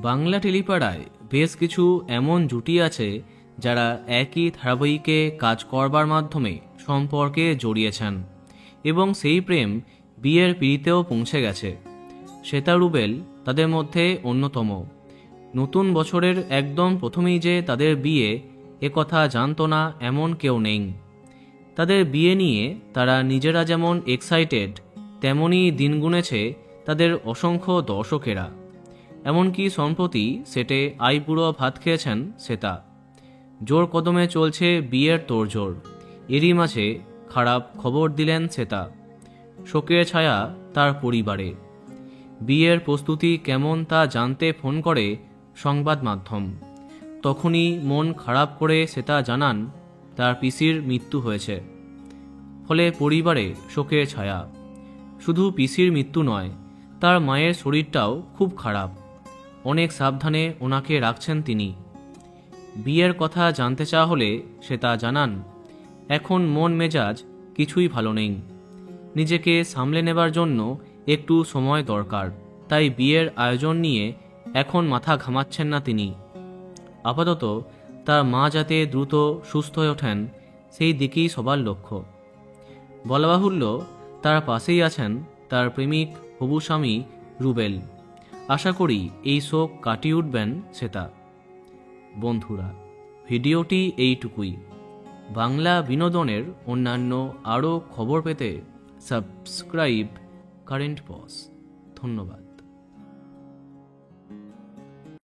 বাংলা টেলিপাড়ায় বেশ কিছু এমন জুটি আছে যারা একই ধারাবাহিকে কাজ করবার মাধ্যমে সম্পর্কে জড়িয়েছেন এবং সেই প্রেম বিয়ের পিঁড়িতেও পৌঁছে গেছে। শ্বেতা রুবেল তাদের মধ্যে অন্যতম। নতুন বছরের একদম প্রথমেই যে তাদের বিয়ে একথা জানতো না এমন কেউ নেই। তাদের বিয়ে নিয়ে তারা নিজেরা যেমন এক্সাইটেড, তেমনই দিন গুনেছে তাদের অসংখ্য দর্শকেরা। এমনকি সম্প্রতি সেটে আইপুরো ভাত খেয়েছেন শ্বেতা। জোর কদমে চলছে বিয়ের তোড়জোড়। এরই মাঝে খারাপ খবর দিলেন শ্বেতা। শোকের ছায়া তার পরিবারে। বিয়ের প্রস্তুতি কেমন তা জানতে ফোন করে সংবাদ মাধ্যম। তখনই মন খারাপ করে শ্বেতা জানান তার পিসির মৃত্যু হয়েছে। ফলে পরিবারে শোকের ছায়া। শুধু পিসির মৃত্যু নয়, তার মায়ের শরীরটাও খুব খারাপ। অনেক সাবধানে ওনাকে রাখছেন তিনি। বিয়ের কথা জানতে চাওয়া হলে শ্বেতা জানান এখন মন মেজাজ কিছুই ভালো নেই। নিজেকে সামলে নেবার জন্য একটু সময় দরকার, তাই বিয়ের আয়োজন নিয়ে এখন মাথা ঘামাচ্ছেন না তিনি। আপাতত তার মা যাতে দ্রুত সুস্থ হয়ে ওঠেন সেই দিকেই সবার লক্ষ্য। বলা বাহুল্য তার পাশেই আছেন তার প্রেমিক হবু স্বামী রুবেল। আশা করি এই শোক কাটিয়ে উঠবেন শ্বেতা। বন্ধুরা, ভিডিওটি এইটুকুই। বাংলা বিনোদনের অন্যান্য আরও খবর পেতে সাবস্ক্রাইব কারেন্ট পজ। ধন্যবাদ।